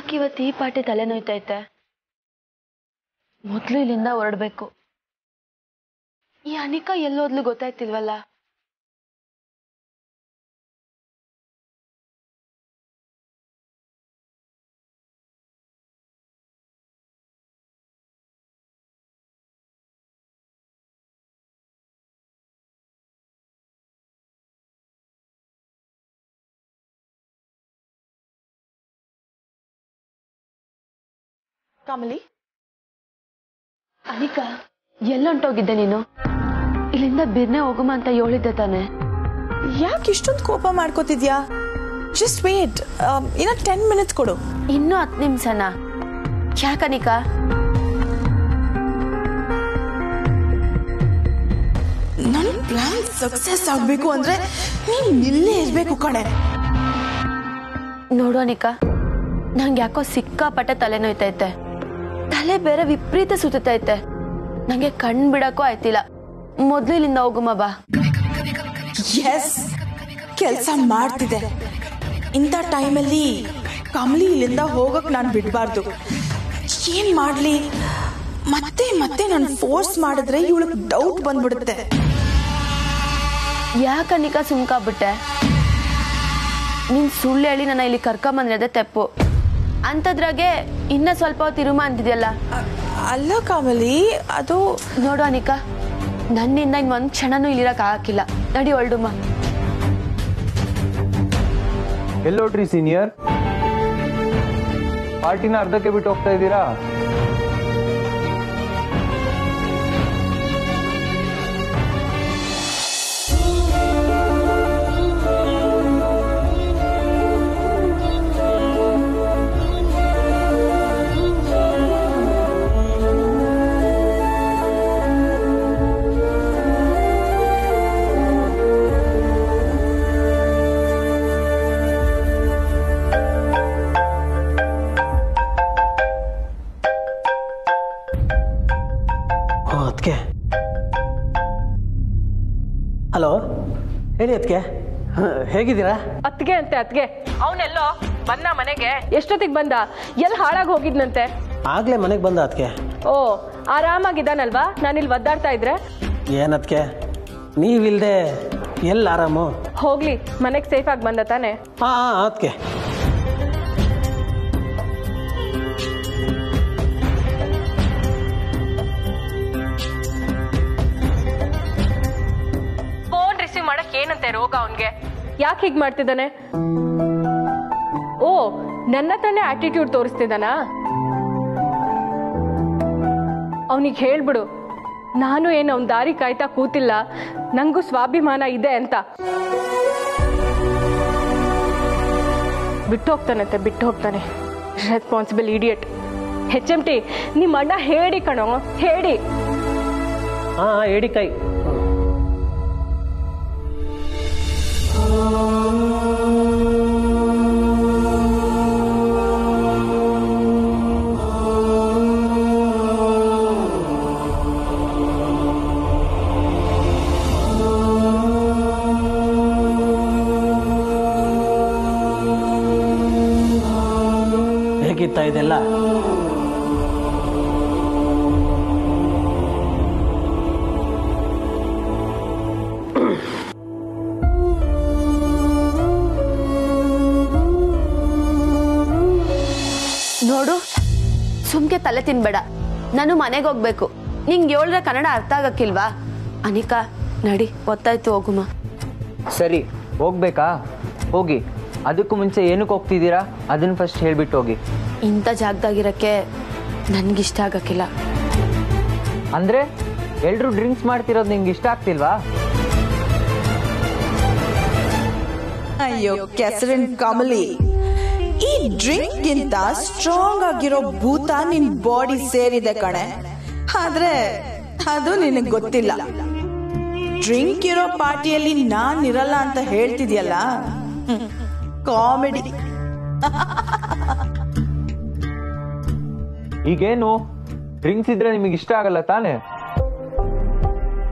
ಯಾಕೆ ಇವತ್ತು ಈ ಪಾಟಿ ತಲೆ ನೋಯ್ತೈತೆ? ಮೊದಲು ಇಲ್ಲಿಂದ ಹೊರಡ್ಬೇಕು. ಈ ಅನಿಕಾ ಎಲ್ಲೋದ್ಲು ಗೊತ್ತಾಯ್ತಿಲ್ವಲ್ಲ. ಕಮಲಿ, ಅನಿಕಾ ಎಲ್ಲೊಂಟೋಗಿದ್ದೆ ನೀನು? ಇಲ್ಲಿಂದ ಬಿರ್ನೆ ಹೋಗುಮ ಅಂತ ಹೇಳಿದ್ದೆ ತಾನೆ. ಯಾಕೆ ಇಷ್ಟೊಂದು ಕೋಪ ಮಾಡ್ಕೋತಿದ್ಯಾ? ಜಸ್ಟ್ ವೇಟ್, ಇನ್ನ 10 ಮಿನಿಟ್ಸ್ ಕೊಡು. ಇನ್ನೂ 10 ನಿಮಿಷನಾ? ಯಾಕನಿಕಾ? ನನ್ನ ಪ್ಲಾನ್ ಸಕ್ಸಸ್ ಆಗ್ಬೇಕು ಅಂದ್ರೆ ನೀನ್ ಇಲ್ಲೇ ಇರ್ಬೇಕು ಕಣೆ. ನೋಡು ಅನಿಕಾ, ನಂಗೆ ಯಾಕೋ ಸಿಕ್ಕಾಪಟ್ಟೆ ತಲೆ ನೋಯ್ತೈತೆ. ತಲೆ ಬೇರೆ ವಿಪರೀತ ಸುತ್ತೈತೆ. ನಂಗೆ ಕಣ್ ಬಿಡಕ್ಕೂ ಆಯ್ತಿಲ್ಲ. ಮೊದ್ಲು ಇಲ್ಲಿಂದ ಹೋಗುಮ ಬಾ. ಎಸ್, ಕೆಲಸ ಮಾಡ್ತಿದೆ. ಇಂಥ ಟೈಮಲ್ಲಿ ಕಮಲಿ ಇಲ್ಲಿಂದ ಹೋಗಕ್ ನಾನು ಬಿಡಬಾರ್ದು. ಏನ್ ಮಾಡ್ಲಿ? ಮತ್ತೆ ಮತ್ತೆ ನಾನು ಫೋರ್ಸ್ ಮಾಡಿದ್ರೆ ಇವಳಿಗೆ ಡೌಟ್ ಬಂದ್ಬಿಡುತ್ತೆ. ಯಾಕನಿಕಾ ಸುಮ್ಕಾಗ್ಬಿಟ್ಟೆ? ನೀನ್ ಸುಳ್ಳು ಹೇಳಿ ನನ್ನ ಇಲ್ಲಿ ಕರ್ಕೊಂಬಂದ್ರದೆ ತೆಪ್ಪು. ಅಂತದ್ರಾಗೆ ಇನ್ನ ಸ್ವಲ್ಪ ಹೊತ್ತು ಇರುಮ ಅಂತಿದ್ಯಲ್ಲ. ಅಲ್ಲ ಕಮಲಿ, ಅದು ನೋಡು ಅನಿಕಾ, ನನ್ನಿಂದ ಇನ್ ಒಂದ್ ಕ್ಷಣನೂ ಇಲ್ಲಿರಕ್ ಆಗಿಲ್ಲ. ನಡಿ ಹೊರಡುಮ. ಎಲ್ಲೋಟ್ರಿ ಸೀನಿಯರ್? ಪಾರ್ಟಿನ ಅರ್ಧಕ್ಕೆ ಬಿಟ್ಟು ಹೋಗ್ತಾ ಇದ್ದೀರಾ? ಅದಕ್ಕೆ ಹಲೋ, ಹೇಳಿ ಅದಕ್ಕೆ, ಹೇಗಿದ್ದೀರಾ? ಅತ್ಗೆ ಅಂತೆ ಅತ್ಗೆ. ಅವನೆಲ್ಲೋ ಬಂದ ಮನೆಗೆ? ಎಷ್ಟೊತ್ತಿಗೆ ಬಂದ? ಎಲ್ಲಿ ಹಾಳಾಗಿ ಹೋಗಿದ್ನಂತೆ? ಆಗ್ಲೇ ಮನೆಗೆ ಬಂದ ಅದಕ್ಕೆ. ಓ, ಆರಾಮಾಗಿದ್ದಾನಲ್ವಾ? ನಾನಿಲ್ಲಿ ಒದ್ದಾಡ್ತಾ ಇದ್ರೆ? ಏನದಕ್ಕೆ ನೀವಿಲ್ದೆ ಎಲ್ಲಿ ಆರಾಮು? ಹೋಗ್ಲಿ, ಮನೆಗೆ ಸೇಫ್ ಆಗಿ ಬಂದ ತಾನೆ? ಹಾ ಅದಕ್ಕೆ. ಫೋನ್ ರಿಸೀವ್ ಮಾಡಕ್ ಏನಂತೆ ರೋಗ ಅವನ್ಗೆ? ಯಾಕೆ ಹೀಗ್ ಮಾಡ್ತಿದ್ದಾನೆ? ಓ, ನನ್ನ ಹತ್ರನೇ ಆಟಿಟ್ಯೂಡ್ ತೋರಿಸ್ತಿದ್ದಾನ? ಅವನಿಗೆ ಹೇಳ್ಬಿಡು, ನಾನು ಏನು ಅವನ ದಾರಿ ಕಾಯ್ತಾ ಕೂತಿಲ್ಲ, ನಂಗೂ ಸ್ವಾಭಿಮಾನ ಇದೆ ಅಂತ. ಬಿಟ್ಟು ಹೋಗ್ತಾನಂತೆ, ಬಿಟ್ಟು ಹೋಗ್ತಾನೆ. Responsible idiot. HMT, ನಿಮ್ಮ ಅಣ್ಣ ಹೇಳಿ ಕಣೋ, ಹೇಳಿ. ಹಾ ಹೇಳಿ ಕೈ. ಹೇಗಿತ್ತ ಇದೆಲ್ಲ? ನೋಡು, ಸುಮ್ಕೆ ತಲೆ ತಿನ್ಬೇಡ. ನಾನು ಮನೆಗೆ ಹೋಗ್ಬೇಕು. ನಿಂಗೆ ಹೇಳಿದ್ರೆ ಕನ್ನಡ ಅರ್ಥ ಆಗಕ್ಕಿಲ್ವಾ? ಅನಿಕಾ ನಡಿ, ಗೊತ್ತಾಯ್ತು, ಹೋಗುಮ. ಸರಿ, ಹೋಗ್ಬೇಕಾ? ಹೋಗಿ. ಅದಕ್ಕೂ ಮುಂಚೆ ಏನಕ್ಕೆ ಹೋಗ್ತಿದ್ದೀರಾ ಅದನ್ನ ಫಸ್ಟ್ ಹೇಳ್ಬಿಟ್ಟು ಹೋಗಿ. ಇಂಥ ಜಾಗದಾಗಿರಕ್ಕೆ ನನ್ಗಿಷ್ಟ ಆಗಕ್ಕಿಲ್ಲ. ಅಂದ್ರೆ ಎಲ್ರು ಡ್ರಿಂಕ್ಸ್ ಮಾಡ್ತಿರೋದು ನಿಂಗೆ ಇಷ್ಟ ಆಗ್ತಿಲ್ವಾ? ಅಯ್ಯೋ ಕೆಸರಿನ ಕಮಲಿ, ಈ ಡ್ರಿಂಕ್ ಗಿಂತ ಸ್ಟ್ರಾಂಗ್ ಆಗಿರೋ ಭೂತ ನಿನ್ ಬಾಡಿ ಸೇರಿದೆ ಕಣೆ. ಆದ್ರೆ ಅದು ನಿನಗ್ ಗೊತ್ತಿಲ್ಲ. ಡ್ರಿಂಕ್ ಇರೋ ಪಾರ್ಟಿಯಲ್ಲಿ ನಾನ್ ಇರಲ್ಲ ಅಂತ ಹೇಳ್ತಿದ್ಯಲ್ಲ, ಕಾಮಿಡಿ. ಈಗೇನು ಡ್ರಿಂಕ್ಸ್ ಇದ್ರೆ ನಿಮಗೆ ಇಷ್ಟ ಆಗಲ್ಲ ತಾನೆ?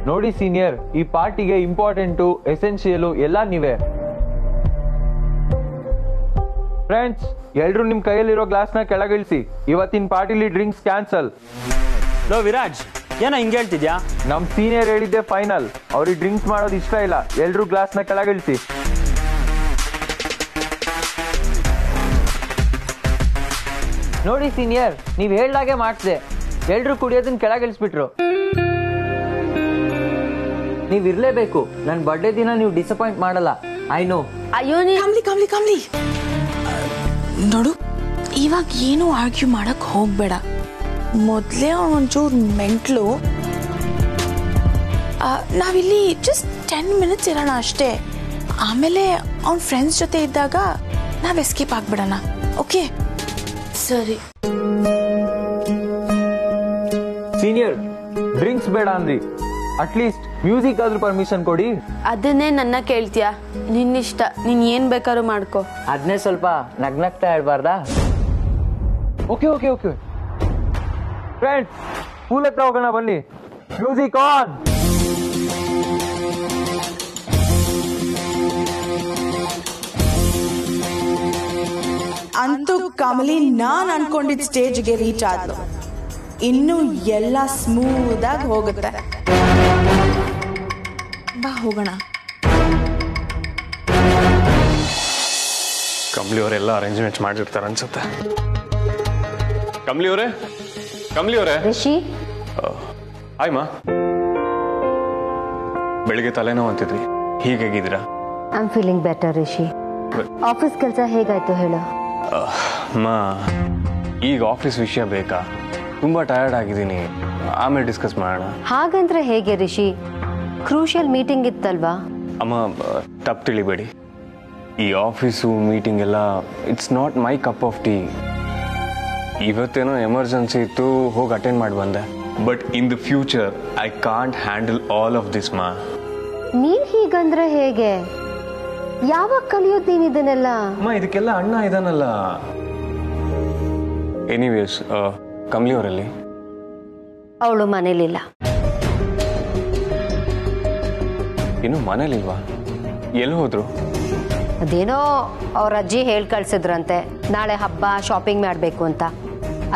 ನೋಡಿ ಸೀನಿಯರ್, ಈ ಪಾರ್ಟಿಗೆ ಇಂಪಾರ್ಟೆಂಟು, ಎಸೆನ್ಷಿಯಲು ಎಲ್ಲ ನೀವೇ. ಫ್ರೆಂಡ್ಸ್, ಎಲ್ರು ನಿಮ್ ಕೈಯಲ್ಲಿರೋ ಗ್ಲಾಸ್ನ ಕೆಳಗಿಳಿಸಿ. ಇವತ್ತಿನ ಪಾರ್ಟಿಲಿ ಡ್ರಿಂಕ್ಸ್ ಕ್ಯಾನ್ಸಲ್. ಲೋ ವಿರಾಜ್, ಏನ ಹಿಂಗೆ ಹೇಳ್ತಿದ್ಯಾ? ನಮ್ ಸೀನಿಯರ್ ಹೇಳಿದ್ದೆ ಫೈನಲ್. ಅವ್ರಿಗೆ ಡ್ರಿಂಕ್ಸ್ ಮಾಡೋದು ಇಷ್ಟ ಇಲ್ಲ. ಎಲ್ರು ಗ್ಲಾಸ್ನ ಕೆಳಗಿಳಿಸಿ. ನೋಡಿ ಸೀನಿಯರ್, ನೀವ್ ಹೇಳ್ದಾಗೆ ಮಾಡ್ದೆ. ಎಲ್ರು ಕುಡಿಯೋದನ್ನ ಕೆಳಗಿಳಿಸ್ಬಿಟ್ರು. ನೀವ್ ಇರ್ಲೇಬೇಕು. ನನ್ ಬರ್ಡೇ ದಿನ ನೀವು ಡಿಸಪಾಯಿಂಟ್ ಮಾಡಲ್ಲ. I know. ಅಯ್ಯೋ ಕಾಮ್ಲಿ ನೋಡು, ಇವಾಗ ಏನು ಆರ್ಗ್ಯೂ ಮಾಡಕ್ ಹೋಗ್ಬೇಡ. ಮೊದ್ಲೇ ಒಂಚೂರು ಮೆಂಟ್ಲು. ನಾವಿಲ್ಲಿ ಜಸ್ಟ್ 10 minutes ಇರೋಣ ಅಷ್ಟೇ. ಆಮೇಲೆ ಅವ್ನ ಫ್ರೆಂಡ್ಸ್ ಜೊತೆ ಇದ್ದಾಗ ನಾವ್ ಎಸ್ಕೇಪ್ ಆಗ್ಬಿಡೋಣ. ಓಕೆ? ಸರಿ. ಸೀನಿಯರ್, ಡ್ರಿಂಕ್ಸ್ ಬೇಡ ಅಂದ್ರಿ. ಅಟ್ಲೀಸ್ಟ್ ಮ್ಯೂಸಿಕ್ ಆದ್ರೂ ಪರ್ಮಿಷನ್ ಕೊಡಿ. ಅದನ್ನೇ ನನ್ನ ಕೇಳ್ತೀಯಾ? ನಿನ್ನಿಷ್ಟ, ನೀನ್ ಏನ್ ಬೇಕಾದ್ರೂ ಮಾಡ್ಕೋ. ಅದನ್ನೇ ಸ್ವಲ್ಪ ನಗ್ನಗ್ತಾ ಹೇಳ್ಬಾರ್ದಾ? Okay okay okay friends, pool ಹತ್ರ ಹೋಗೋಣ ಬನ್ನಿ. Music on. ಅಂತೂ ಕಮಲಿ ನಾನ್ ಅನ್ಕೊಂಡಿದ್ ಸ್ಟೇಜ್ಗೆ ರೀಚ್ ಆದ್ಲು. ಇನ್ನು ಎಲ್ಲ ಸ್ಮೂತ್ ಆಗಿ ಹೋಗುತ್ತೆ. ಬಾ ಹೋಗೋಣ. ಕಮಲಿ ಅವರೆಲ್ಲ ಅರೇಂಜ್ಮೆಂಟ್ಸ್ ಮಾಡಿರ್ತಾರೆ ಅನ್ಸುತ್ತೆ. ಕಮಲಿ ಅವರೇ ರಿಷಿ, ಹಾಯ್ ಮಾ. ಬೆಳಿಗ್ಗೆ ತಲೆನೋವು ಅಂತಿದ್ರಿ, ಹೀಗಾಗಿದ್ದೀರಾ? I am feeling better Rishi. Office ಕೆಲಸ ಹೇಗಾಯ್ತು ಹೇಳು? ಮಾ, ಈಗ ಆಫೀಸ್ ವಿಷಯ ಬೇಕಾ? ತುಂಬಾ ಟಯರ್ಡ್ ಆಗಿದ್ದೀನಿ. ಆಮೇಲೆ ಡಿಸ್ಕಸ್ ಮಾಡೋಣ. ಹಾಗಂದ್ರೆ ಹೇಗೆ ರಿಷಿ? Crucial meeting ಇತ್ತಲ್ವಾ? ಅಮ್ಮ, ತಪ್ಪು ತಿಳಿಬೇಡಿ. ಈ ಆಫೀಸು ಮೀಟಿಂಗ್ ಎಲ್ಲ it's not my cup of tea. ಇವತ್ತೇನೋ ಎಮರ್ಜೆನ್ಸಿ ಇತ್ತು, ಹೋಗಿ ಅಟೆಂಡ್ ಮಾಡಿ ಬಂದೆ. But in the future I can't handle all of this ಮಾ. ನೀನ್ ಹೀಗಂದ್ರೆ ಹೇಗೆ? ಯಾವಾಗ ಕಲಿಯೋದು ನೀನ್ ಇದನ್ನೆಲ್ಲ? ಅಮ್ಮ, ಇದಕ್ಕೆಲ್ಲ ಅಣ್ಣ ಇದಾನಲ್ಲ. ಎನಿವೇಸ್, ಕಮಲಿ ಅವರಲ್ಲಿ? ಅವಳು ಮನೇಲಿಲ್ಲ. ಇನ್ನು ಮನೇಲಿಲ್ವಾ? ಎಲ್ಲಿ ಹೋದ್ರು? ಅದೇನೋ ಅವ್ರ ಅಜ್ಜಿ ಹೇಳಿ ಕಳ್ಸಿದ್ರಂತೆ, ನಾಳೆ ಹಬ್ಬ, ಶಾಪಿಂಗ್ ಮಾಡಬೇಕು ಅಂತ.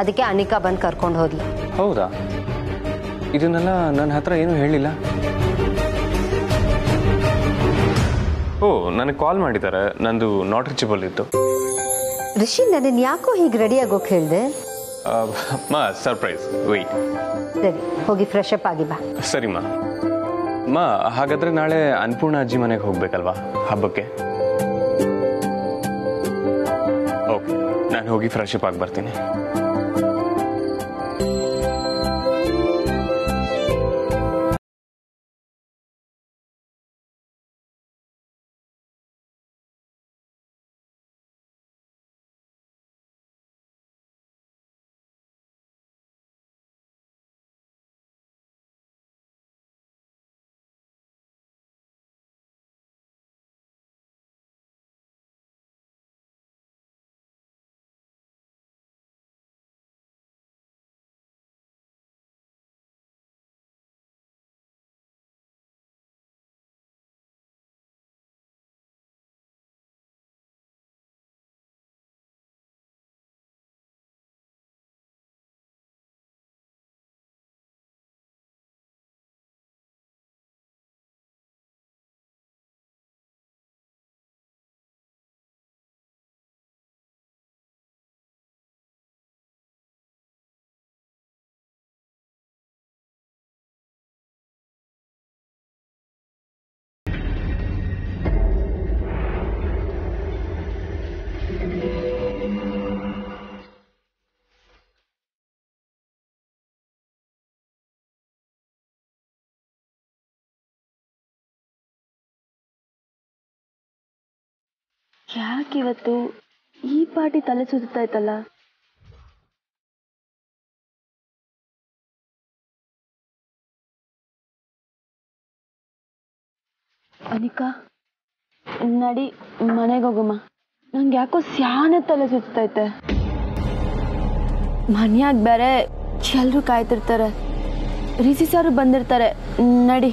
ಅದಕ್ಕೆ ಅನಿಕಾ ಬಂದು ಕರ್ಕೊಂಡು ಹೋದ್ಲು. ಹೌದಾ? ಇದನ್ನೆಲ್ಲ ನನ್ನ ಹತ್ರ ಏನೂ ಹೇಳಿಲ್ಲ. ಓ, ನನಗೆ ಕಾಲ್ ಮಾಡಿದ್ದಾರೆ. ನಂದು ನಾಟ್ ರೀಚಬಲ್ ಇತ್ತು. ರಿಷಿ, ನನ್ನ ಯಾಕೋ ಹೀಗೆ ರೆಡಿ ಆಗೋಕೆ ಹೇಳಿದೆ? ಮಾ, ಸರ್ಪ್ರೈಸ್. ವೆಯ್ಟ್. ಸರಿ, ಹೋಗಿ ಫ್ರೆಶ್ ಅಪ್ ಆಗಿ ಬಾ. ಸರಿ ಮಾ. ಮಾ, ಹಾಗಾದ್ರೆ ನಾಳೆ ಅನ್ನಪೂರ್ಣ ಅಜ್ಜಿ ಮನೆಗೆ ಹೋಗ್ಬೇಕಲ್ವಾ ಹಬ್ಬಕ್ಕೆ? ಓಕೆ, ನಾನು ಹೋಗಿ ಫ್ರೆಶ್ ಅಪ್ ಆಗಿ ಬರ್ತೀನಿ. ಯಾಕಿವತ್ತು ಈ ಪಾರ್ಟಿ ತಲೆ ಸುತ್ತಾ ಇತ್ತಲ್ಲ? ಅನಿಕಾ, ನಡಿ ಮನೆಗೆ ಹೋಗಮ್ಮ. ನಂಗೆ ಯಾಕೋ ಸ್ಯಾನೆ ತಲೆ ಸುತ್ತೈತೆ. ಮನ್ಯಾಗ ಬೇರೆ ಎಲ್ರು ಕಾಯ್ತಿರ್ತಾರೆ. ರಿಸಿ ಸಾರು ಬಂದಿರ್ತಾರೆ. ನಡಿ.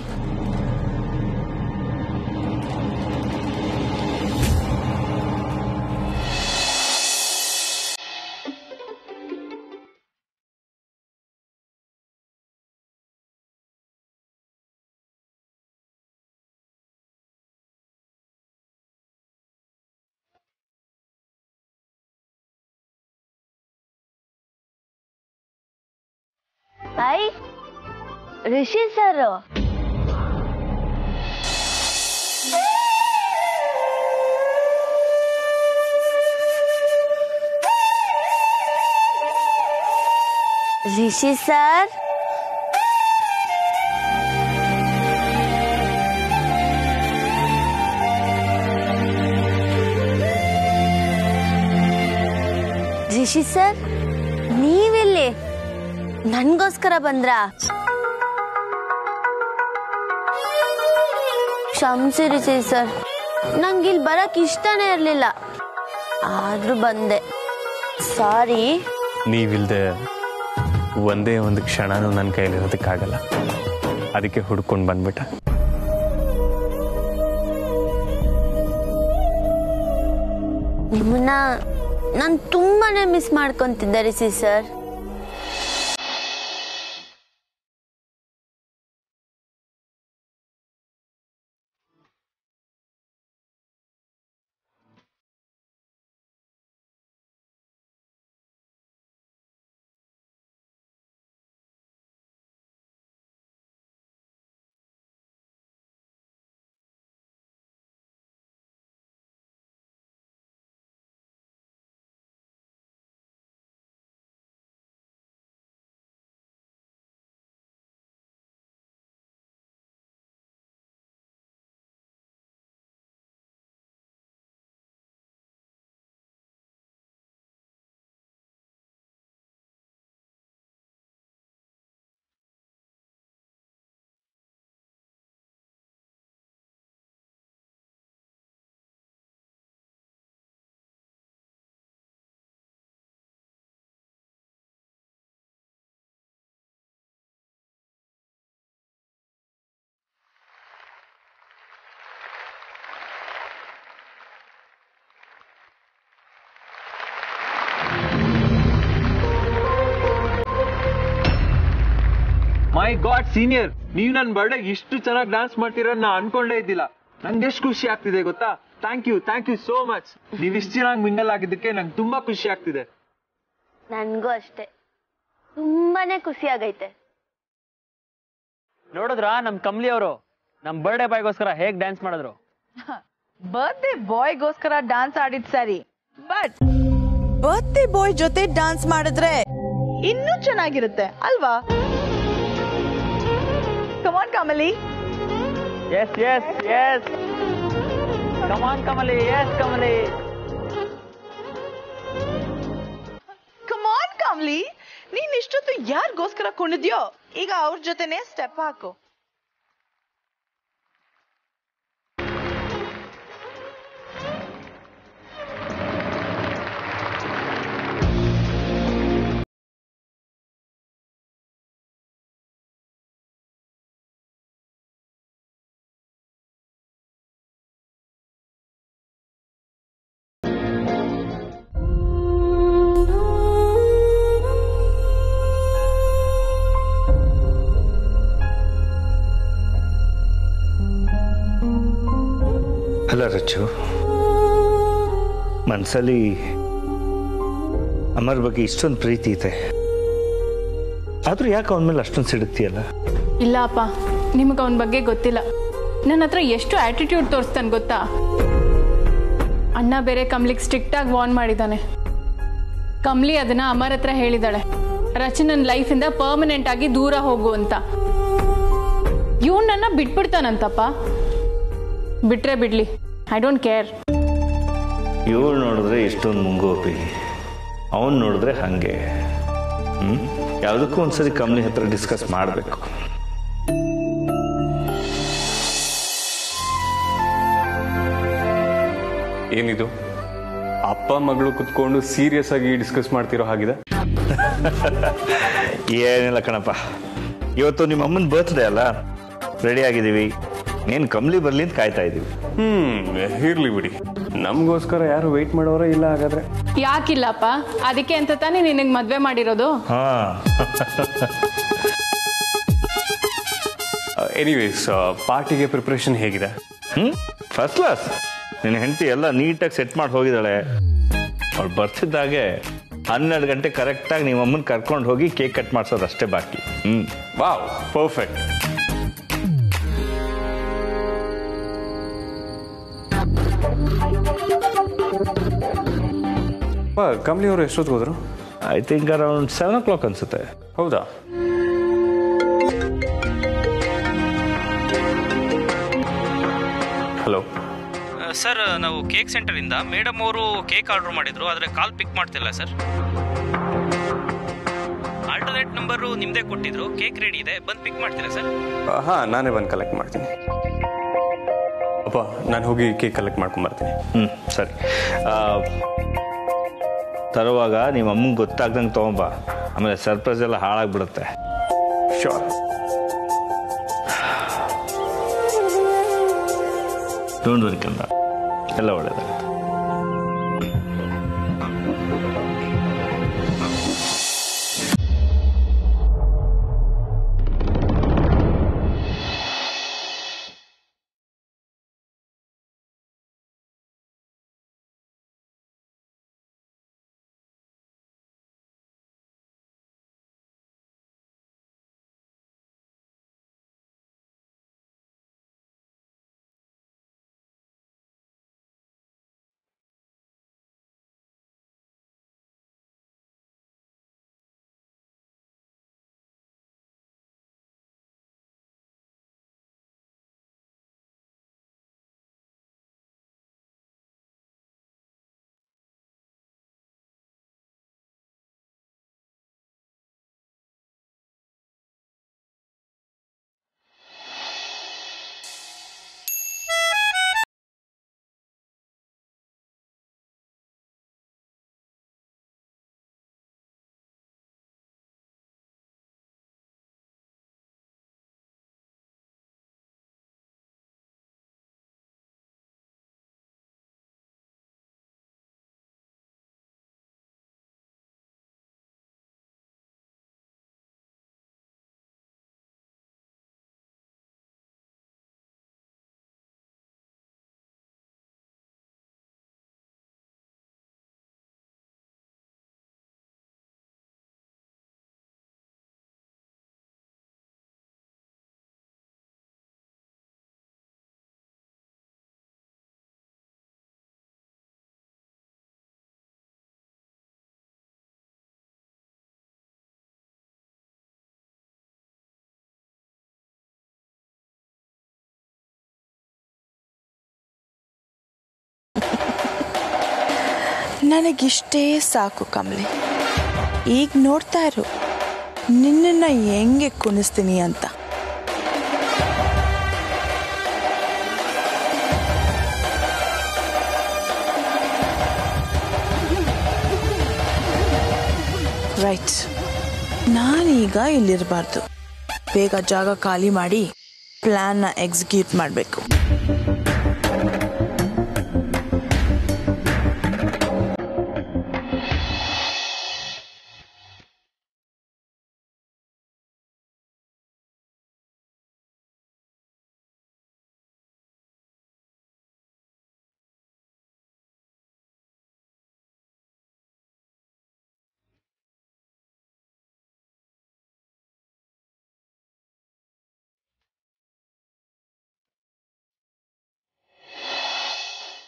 Hi Rishi sir. Rishi sir, Rishi sir ನೀವಿಲ್ಲಿ ನನ್ಗೋಸ್ಕರ ಬಂದ್ರಾ? ಕ್ಷಮಿಸಿ ರಿಷಿ ಸರ್, ನಂಗಿಲ್ಲಿ ಬರಕ್ ಇಷ್ಟನೇ ಇರ್ಲಿಲ್ಲ, ಆದ್ರೂ ಬಂದೆ. ಸಾರಿ. ನೀವಿಲ್ದೆ ಒಂದೇ ಒಂದು ಕ್ಷಣನೂ ನನ್ನ ಕೈಲಿರೋದಕ್ಕಾಗಲ್ಲ, ಅದಕ್ಕೆ ಹುಡ್ಕೊಂಡು ಬಂದ್ಬಿಟ್ಟ. ನಿಮ್ಮನ್ನ ನಾನು ತುಂಬಾನೇ ಮಿಸ್ ಮಾಡ್ಕೊಂತಿದ್ದೆ ರಿಷಿ ಸರ್. ಮೈ ಗಾಡ್ ಸೀನಿಯರ್, ನೀವು ನನ್ನ ಬರ್ಡೇ ಇಷ್ಟು ಚೆನ್ನಾಗಿ ಡ್ಯಾನ್ಸ್ ಮಾಡ್ತೀರ ನಾ ಅನ್ಕೊಂಡೇ ಇದ್ದಿಲ್ಲ. ನಂಗೆ ಎಷ್ಟು ಖುಷಿ ಆಗ್ತಿದೆ ಗೊತ್ತಾ? Thank you so much. ನೀವು ಇಷ್ಟು ಚೆನ್ನಾಗಿ ಮಿಂಗಲ್ ಆಗಿದ್ದಕ್ಕೆ ನಂಗೆ ತುಂಬಾ ಖುಷಿ ಆಗ್ತಿದೆ. ನನ್ಗೂ ಅಷ್ಟೇ ತುಂಬಾನೇ ಖುಷಿ ಆಗೈತೆ. ನೋಡಿದ್ರಾ ನಮ್ ಕಮ್ಲಿ ಅವರು ನಮ್ ಬರ್ಡೇ ಬಾಯ್ಗೋಸ್ಕರ ಹೇಗ್ ಡ್ಯಾನ್ಸ್ ಮಾಡಿದ್ರು? ಬರ್ತ್ಡೇ ಬಾಯ್ಗೋಸ್ಕರ ಡ್ಯಾನ್ಸ್ ಆಡಿದ್ ಸರಿ, ಬಟ್ ಬರ್ತ್ಡೇ ಬಾಯ್ ಜೊತೆ ಡ್ಯಾನ್ಸ್ ಮಾಡಿದ್ರೆ ಇನ್ನೂ ಚೆನ್ನಾಗಿರುತ್ತೆ ಅಲ್ವಾ? Come on, Kamali. Yes. Come on, Kamali. Yes, Kamali. Come on, Kamali. ನೀನ್ ಇಷ್ಟೊತ್ತು ಯಾರಿಗೋಸ್ಕರ ಕುಣಿದ್ಯೋ ಈಗ ಅವ್ರ ಜೊತೆನೆ ಸ್ಟೆಪ್ ಹಾಕು. ಅಲ್ಲ ರಚ್ಚು, ಮನಸ್ಸಲ್ಲಿ ಅಮರ್ ಬಗ್ಗೆ ಇಷ್ಟೊಂದು ಪ್ರೀತಿ ಇದೆ, ಆದ್ರೂ ಯಾಕೆ ಅವನ ಮೇಲೆ ಅಷ್ಟೊಂದು ಸಿಡುತ್ತೀಯಲ್ಲ? ಇಲ್ಲ ಅಪ್ಪ, ನಿಮಗೆ ಅವನ ಬಗ್ಗೆ ಗೊತ್ತಿಲ್ಲ. ನನ್ನ ಹತ್ರ ಎಷ್ಟು ಆಟಿಟ್ಯೂಡ್ ತೋರಿಸ್ತಾನೆ ಗೊತ್ತಾ? ಅಣ್ಣ ಬೇರೆ ಕಮ್ಲಿಗೆ ಸ್ಟ್ರಿಕ್ಟ್ ಆಗಿ ವಾರ್ನ್ ಮಾಡಿದ್ದಾನೆ. ಕಮ್ಲಿ ಅದನ್ನ ಅಮರ್ ಹತ್ರ ಹೇಳಿದಾಳೆ, ರಚನನ್ ಲೈಫಿಂದ ಪರ್ಮನೆಂಟ್ ಆಗಿ ದೂರ ಹೋಗು ಅಂತ. ಇವನು ನನ್ನ ಬಿಟ್ಬಿಡ್ತಾನಂತಪ್ಪ. ಬಿಟ್ರೆ ಬಿಡ್ಲಿ, ಐ ಡೋಂಟ್ ಕೇರ್. ಇವಳು ನೋಡಿದ್ರೆ ಇಷ್ಟೊಂದು ಮುಂಗೋಪಿ, ಅವನು ನೋಡಿದ್ರೆ ಹಾಗೆ. ಯಾವುದಕ್ಕೂ ಒಂದ್ಸರಿ ಕಮ್ಲಿ ಹತ್ರ ಡಿಸ್ಕಸ್ ಮಾಡಬೇಕು. ಏನಿದು ಅಪ್ಪ ಮಗಳು ಕುತ್ಕೊಂಡು ಸೀರಿಯಸ್ ಆಗಿ ಡಿಸ್ಕಸ್ ಮಾಡ್ತಿರೋ ಹಾಗಿದೆ? ಏನಿಲ್ಲ ಕಣಪ್ಪ, ಇವತ್ತು ನಿಮ್ಮ ಅಮ್ಮನ ಬರ್ತ್ಡೇ ಅಲ್ಲ, ರೆಡಿ ಆಗಿದ್ದೀವಿ. ನೀನು ಕಮ್ಲಿ ಬರ್ಲಿ ಅಂತ ಕಾಯ್ತಾ ಇದ್ದೀವಿ. ಇರ್ಲಿ ಬಿಡಿ, ನಮಗೋಸ್ಕರ ಯಾರು ವೆಯ್ಟ್ ಮಾಡೋರೇ ಇಲ್ಲ ಹಾಗಾದ್ರೆ. ಯಾಕಿಲ್ಲಪ್ಪ, ಅದಕ್ಕೆ ಅಂತ ತಾನೇ ನಿನಗೆ ಮದ್ವೆ ಮಾಡಿರೋದು. ಎನಿವೇಸ್, ಪಾರ್ಟಿಗೆ ಪ್ರಿಪರೇಷನ್ ಹೇಗಿದೆ? First class. ನಿನ್ನ ಹೆಂಡತಿ ಎಲ್ಲ ನೀಟಾಗಿ ಸೆಟ್ ಮಾಡಿ ಹೋಗಿದ್ದಾಳೆ. ಅವಳು ಬರ್ತಿದ್ದಾಗೆ 12 ಗಂಟೆ ಕರೆಕ್ಟಾಗಿ ನಿಮ್ಮ ಅಮ್ಮನ ಕರ್ಕೊಂಡು ಹೋಗಿ ಕೇಕ್ ಕಟ್ ಮಾಡಿಸೋದು ಅಷ್ಟೇ ಬಾಕಿ. Wow, perfect. ಕಮಲಿ ಅವರು ಎಷ್ಟೊತ್ತಿಗೆ ಹೋದ್ರು? ಐ ಥಿಂಕ್ ಅರೌಂಡ್ 7 o'clock ಅನ್ಸುತ್ತೆ. ಹೌದಾ? ಹಲೋ ಸರ್, ನಾವು ಕೇಕ್ ಸೆಂಟರಿಂದ ಮೇಡಮ್ ಅವರು ಕೇಕ್ ಆರ್ಡರ್ ಮಾಡಿದ್ರು, ಆದರೆ ಕಾಲ್ ಪಿಕ್ ಮಾಡ್ತಿಲ್ಲ ಸರ್. ಆಲ್ಟರ್ನೇಟ್ ನಂಬರು ನಿಮ್ಮದೇ ಕೊಟ್ಟಿದ್ರು. ಕೇಕ್ ರೆಡಿ ಇದೆ, ಬಂದು ಪಿಕ್ ಮಾಡ್ತೀರಾ ಸರ್? ಹಾಂ, ನಾನೇ ಬಂದು ಕಲೆಕ್ಟ್ ಮಾಡ್ತೀನಿ. ಅಪ್ಪ, ನಾನು ಹೋಗಿ ಕೇಕ್ ಕಲೆಕ್ಟ್ ಮಾಡ್ಕೊಂಬರ್ತೀನಿ. ಸರಿ. ತರುವಾಗ ನಿಮ್ಮ ಅಮ್ಮಂಗೆ ಗೊತ್ತಾಗ್ದಂಗೆ ತೊಗೊಂಬ, ಆಮೇಲೆ ಸರ್ಪ್ರೈಸ್ ಎಲ್ಲ ಹಾಳಾಗ್ಬಿಡುತ್ತೆ. ಶೋರ್. ಡೋಂಟ್ ವರಿ ಕಂದ, ಎಲ್ಲ ಒಳ್ಳೆಯದಾಗುತ್ತೆ. ನನಗಿಷ್ಟೇ ಸಾಕು ಕಮಲಿ. ಈಗ ನೋಡ್ತಾ ಇರು ನಿನ್ನನ್ನು ಹೆಂಗೆ ಕುಣಿಸ್ತೀನಿ ಅಂತ. ರೈಟ್, ನಾನೀಗ ಇಲ್ಲಿರಬಾರ್ದು. ಬೇಗ ಜಾಗ ಖಾಲಿ ಮಾಡಿ ಪ್ಲ್ಯಾನ್ನ ಎಕ್ಸಿಕ್ಯೂಟ್ ಮಾಡಬೇಕು.